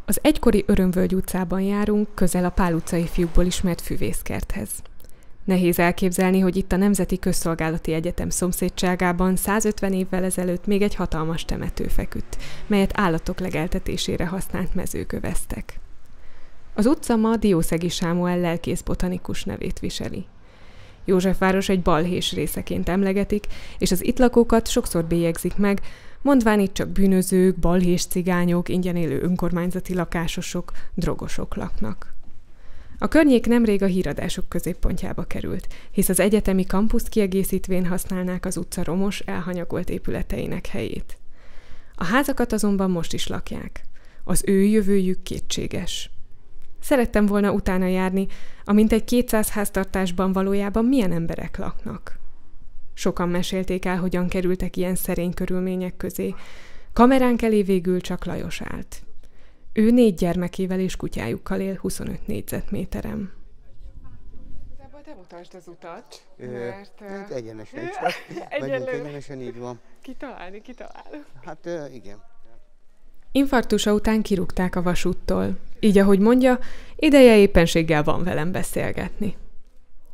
Az egykori Örömvölgy utcában járunk, közel a Pál utcai fiúkból ismert füvészkerthez. Nehéz elképzelni, hogy itt a Nemzeti Közszolgálati Egyetem szomszédságában 150 évvel ezelőtt még egy hatalmas temető feküdt, melyet állatok legeltetésére használt mezők öveztek. Az utca ma Diószegi Sámuel lelkész botanikus nevét viseli. Józsefváros egy balhés részeként emlegetik, és az itt lakókat sokszor bélyegzik meg, mondván itt csak bűnözők, balhés cigányok, ingyen élő önkormányzati lakásosok, drogosok laknak. A környék nemrég a híradások középpontjába került, hisz az egyetemi kampuszt kiegészítvén használnák az utca romos, elhanyagolt épületeinek helyét. A házakat azonban most is lakják. Az ő jövőjük kétséges. Szerettem volna utána járni, amint egy 200 háztartásban valójában milyen emberek laknak. Sokan mesélték el, hogyan kerültek ilyen szerény körülmények közé. Kameránk elé végül csak Lajos állt. Ő 4 gyermekével és kutyájukkal él 25 négyzetméteren. Igazából te mutasd az utat, mert... egyenesen csak. Megyünk egyenesen, így van. Kitalálni. Hát igen. Infarktusa után kirúgták a vasúttól. Így, ahogy mondja, ideje éppenséggel van velem beszélgetni.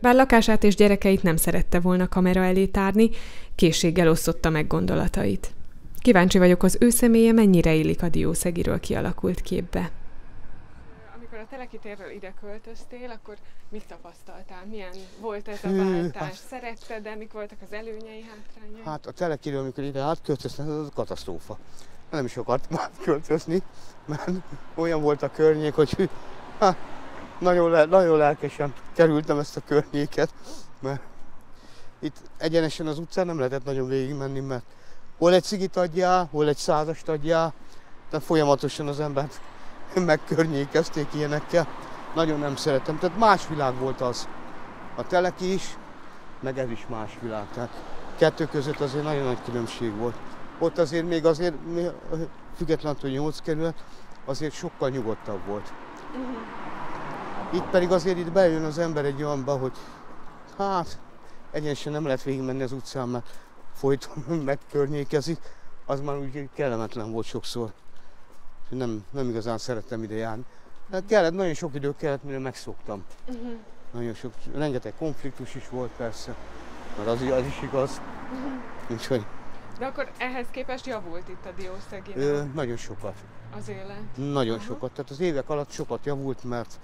Bár lakását és gyerekeit nem szerette volna kamera elé tárni, készséggel osztotta meg gondolatait. Kíváncsi vagyok, az ő személye mennyire illik a Diószegiről kialakult képbe. Amikor a Teleki térről ide költöztél, akkor mit tapasztaltál? Milyen volt ez a váltás? Szeretted, de mik voltak az előnyei, hátrányai? Hát a Telekiről, amikor ide átköltöztem, az katasztrófa. Nem is akartam átköltözni, mert olyan volt a környék, hogy nagyon lelkesen kerültem ezt a környéket, mert itt egyenesen az utcán nem lehetett nagyon végigmenni, mert hol egy cigit adjál, hol egy 100-ast adjál, de folyamatosan az embert megkörnyékezték ilyenekkel. Nagyon nem szeretem, tehát más világ volt az. A Teleki is, meg ez is más világ, tehát kettő között azért nagyon nagy különbség volt. Ott azért még függetlenül, hogy 8 kerület, azért sokkal nyugodtabb volt. Itt pedig azért itt bejön az ember egy olyanba, hogy hát egyenesen nem lehet végigmenni az utcán, mert folyton megkörnyékezik, az már úgy kellemetlen volt sokszor. Nem igazán szerettem ide járni. De nagyon sok idő kellett, mire megszoktam. Nagyon sok, rengeteg konfliktus is volt persze, mert az is igaz. Úgyhogy... De akkor ehhez képest javult itt a Diószeginál? Nagyon sokat. Az élet? Nagyon sokat. Tehát az évek alatt sokat javult, mert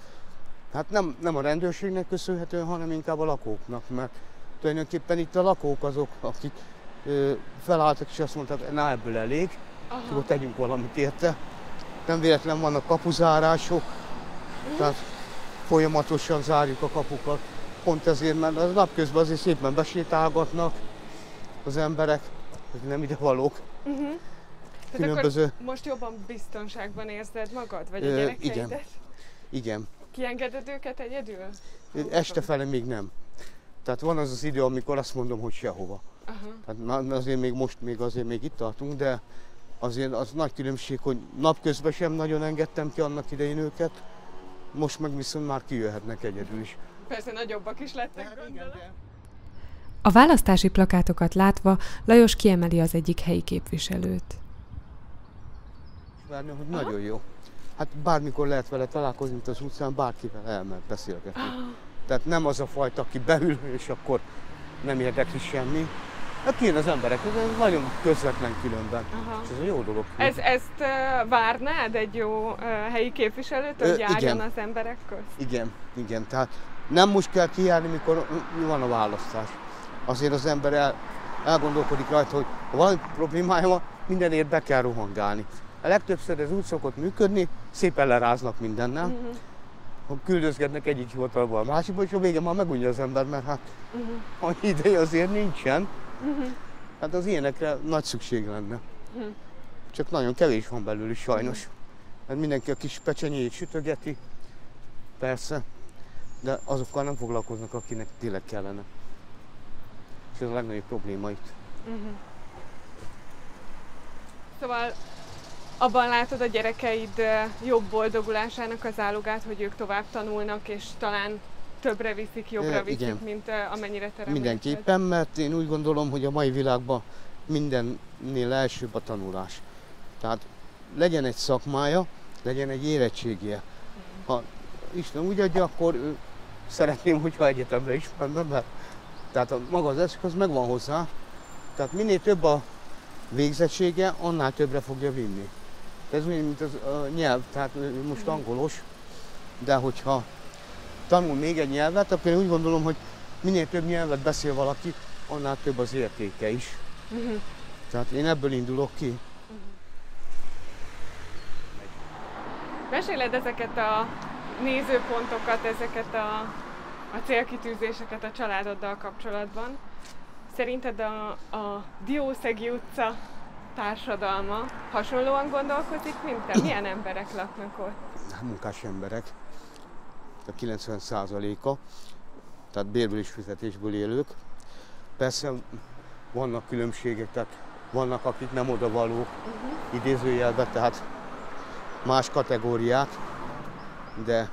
hát nem a rendőrségnek köszönhetően, hanem inkább a lakóknak, mert tulajdonképpen itt a lakók azok, akik felálltak és azt mondták, na ebből elég, akkor tegyünk valamit érte. Nem véletlen vannak kapuzárások, tehát folyamatosan zárjuk a kapukat. Pont ezért, mert a napközben azért szépen besétálgatnak az emberek, hogy nem ide valók. Különböző... Akkor most jobban biztonságban érzed magad, vagy a gyerekeidet? Igen. Kiengeded őket egyedül? Este fele még nem. Tehát van az az idő, amikor azt mondom, hogy sehova. Tehát azért még itt tartunk, de azért az nagy különbség, hogy napközben sem nagyon engedtem ki annak idején őket, most meg viszont már kijöhetnek egyedül is. Persze nagyobbak is lettek, gondolom. A választási plakátokat látva Lajos kiemeli az egyik helyi képviselőt. Várni, hogy nagyon jó. Hát bármikor lehet vele találkozni, mint az utcán, bárkivel elment beszélgetni. Tehát nem az a fajta, aki beül, és akkor nem érdekli semmi. Hát kijön az emberek, ez nagyon közvetlen különben. És ez a jó dolog. Ezt várnád egy jó helyi képviselőt, hogy járjon az emberek közt? Igen. Tehát nem most kell kijárni, mikor van a választás. Azért az ember elgondolkodik rajta, hogy ha valami problémája van, mindenért be kell rohangálni. A legtöbbször ez úgy szokott működni, szépen leráznak mindennel. Küldözgetnek egyik hivatalból a másikba, és a végén már megunja az ember, mert hát annyi ideje azért nincsen. Hát az ilyenekre nagy szükség lenne. Csak nagyon kevés van belőle sajnos. Mert mindenki a kis pecsenyét sütögeti, persze, de azokkal nem foglalkoznak, akinek tényleg kellene. És ez a legnagyobb probléma itt. Szóval abban látod a gyerekeid jobb boldogulásának az zálogát, hogy ők tovább tanulnak, és talán többre viszik, jobbra viszik, mint amennyire te remélted? Mindenképpen, mert én úgy gondolom, hogy a mai világban mindennél elsőbb a tanulás. Tehát legyen egy szakmája, legyen egy érettségie. Ha Isten úgy adja, akkor szeretném, hogyha egyetemre is menne, mert tehát maga az eszköz megvan hozzá. Tehát minél több a végzettsége, annál többre fogja vinni. Ez olyan, mint a nyelv, tehát most angolos, de hogyha tanul még egy nyelvet, akkor én úgy gondolom, hogy minél több nyelvet beszél valaki, annál több az értéke is. Tehát én ebből indulok ki. Meséled ezeket a nézőpontokat, ezeket a célkitűzéseket a családoddal kapcsolatban. Szerinted a Diószegi utca társadalma hasonlóan gondolkozik, mint te? Milyen emberek laknak ott? Munkás emberek, a 90%-a, tehát bérből és fizetésből élők. Persze vannak különbségek, tehát vannak, akik nem odavalók, idézőjelben, tehát más kategóriák, de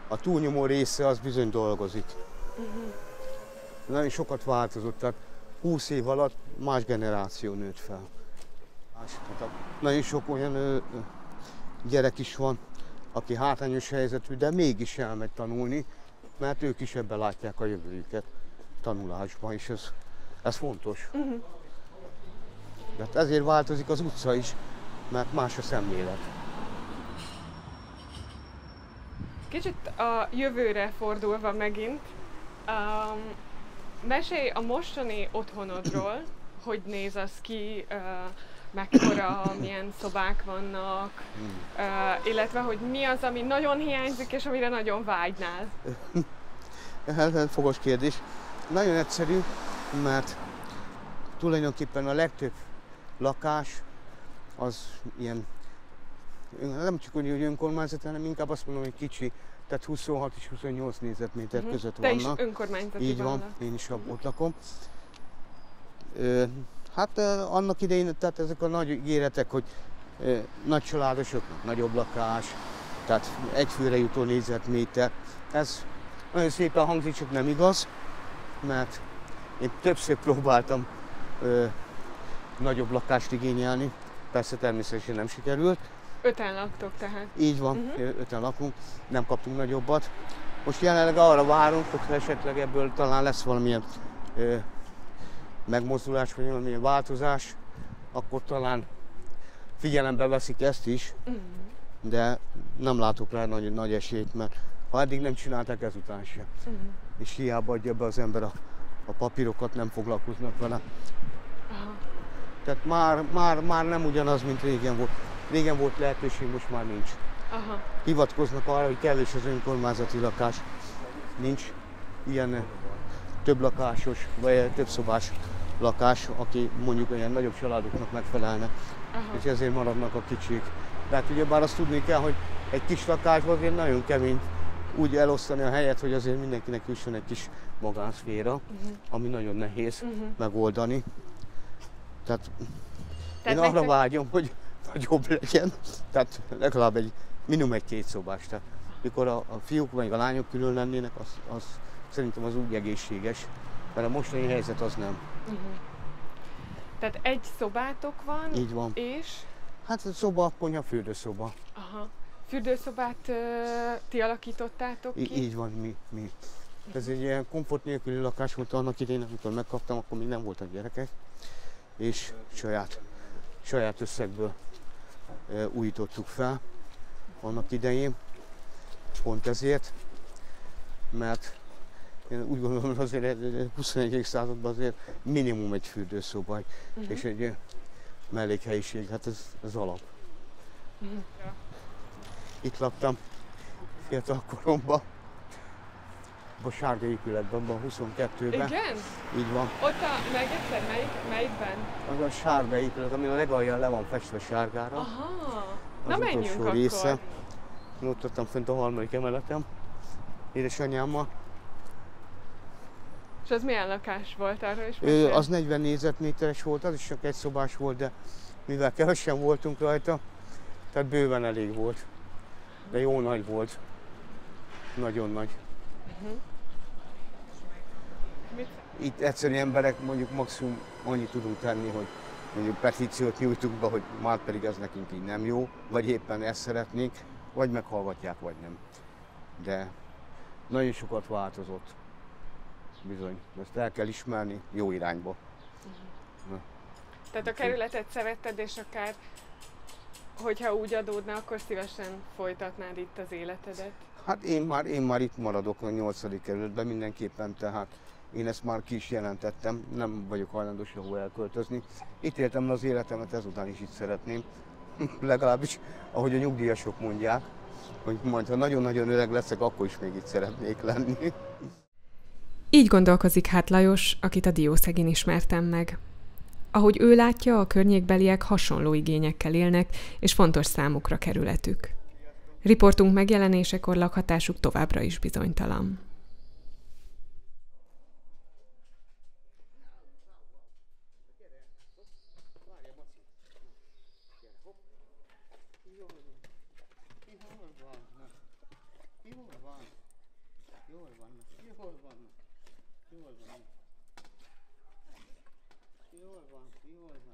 a túlnyomó része az bizony dolgozik. Nagyon sokat változott, tehát 20 év alatt más generáció nőtt fel. Nagyon sok olyan gyerek is van, aki hátrányos helyzetű, de mégis elmegy tanulni, mert ők is ebben látják a jövőjüket tanulásban, és ez fontos. De ezért változik az utca is, mert más a szemlélet. Kicsit a jövőre fordulva megint, mesélj a mostani otthonodról, hogy néz az ki, mekkora, milyen szobák vannak, illetve hogy mi az, ami nagyon hiányzik, és amire nagyon vágynál. Fogos kérdés. Nagyon egyszerű, mert tulajdonképpen a legtöbb lakás az ilyen, nem csak úgy önkormányzat, hanem inkább azt mondom, hogy kicsi, tehát 26 és 28 négyzetméter között vannak. Te is önkormányzati Így van, én is ott lakom. Hát annak idején, tehát ezek a nagy ígéretek, hogy nagy családosoknak nagyobb lakás, tehát egyfőre jutó négyzetméter. Ez nagyon szépen hangzik, csak nem igaz, mert én többször próbáltam nagyobb lakást igényelni, persze természetesen nem sikerült. 5-en laktok tehát? Így van, 5-en lakunk, nem kaptunk nagyobbat. Most jelenleg arra várunk, hogy esetleg ebből talán lesz valamilyen megmozdulás, vagy valamilyen változás, akkor talán figyelembe veszik ezt is, de nem látok rá nagy esélyt, mert ha eddig nem csinálták, ezután sem. És hiába adja be az ember a papírokat, nem foglalkoznak vele. Tehát már nem ugyanaz, mint régen volt. Régen volt lehetőség, most már nincs. Hivatkoznak arra, hogy kevés az önkormányzati lakás. Nincs ilyen több lakásos, vagy több szobás lakás, aki mondjuk olyan nagyobb családoknak megfelelne. És ezért maradnak a kicsik. Tehát ugyebár azt tudni kell, hogy egy kis lakásban azért nagyon kemény úgy elosztani a helyet, hogy azért mindenkinek jusson egy kis magánszféra, ami nagyon nehéz megoldani. Tehát én arra vágyom, hogy nagyobb legyen, tehát legalább minimum egy 2 szobás. Tehát mikor a fiúk vagy a lányok külön lennének, az szerintem az úgy egészséges, mert a mostani helyzet az nem. Tehát egy szobátok van, így van. És? Hát a szoba, konyha, fürdőszoba. Fürdőszobát ti alakítottátok ki? Így van, mi. Ez egy ilyen komfort nélküli lakás volt annak idején, amikor megkaptam, akkor még nem voltak gyerekek, és saját összegből újítottuk fel annak idején, pont ezért, mert én úgy gondolom, hogy azért 21. században azért minimum egy fürdőszoba és egy mellékhelyiség, hát ez alap. Itt laktam fiatal koromban, a sárga épületben, a 22-ben. Igen? Így van. Ott meg egyszer, melyikben? Az a sárga épület, ami a legalján le van festve sárgára. Na menjünk akkor. Része. Én ott adtam fönt a 3. emeletem, édesanyámmal. És az milyen lakás volt, arról is Az 40 négyzetméteres volt, az is csak egy szobás volt, de mivel kevesen voltunk rajta, tehát bőven elég volt. De jó nagy volt. Nagyon nagy. Itt egyszerű emberek mondjuk maximum annyit tudunk tenni, hogy mondjuk petíciót nyújtunk be, hogy már pedig ez nekünk így nem jó, vagy éppen ezt szeretnénk, vagy meghallgatják, vagy nem. De nagyon sokat változott, bizony. Ezt el kell ismerni jó irányba. Tehát a kerületet szeretted, és akár, hogyha úgy adódna, akkor szívesen folytatnád itt az életedet? Hát én már itt maradok a 8. kerületben mindenképpen, tehát én ezt már ki is jelentettem, nem vagyok hajlandó sehol elköltözni. Itt éltem le az életemet, ezután is itt szeretném. Legalábbis, ahogy a nyugdíjasok mondják, hogy majd ha nagyon-nagyon öreg leszek, akkor is még itt szeretnék lenni. Így gondolkozik hát Lajos, akit a Diószegén ismertem meg. Ahogy ő látja, a környékbeliek hasonló igényekkel élnek, és fontos számukra kerületük. Riportunk megjelenésekor lakhatásuk továbbra is bizonytalan. Jól van.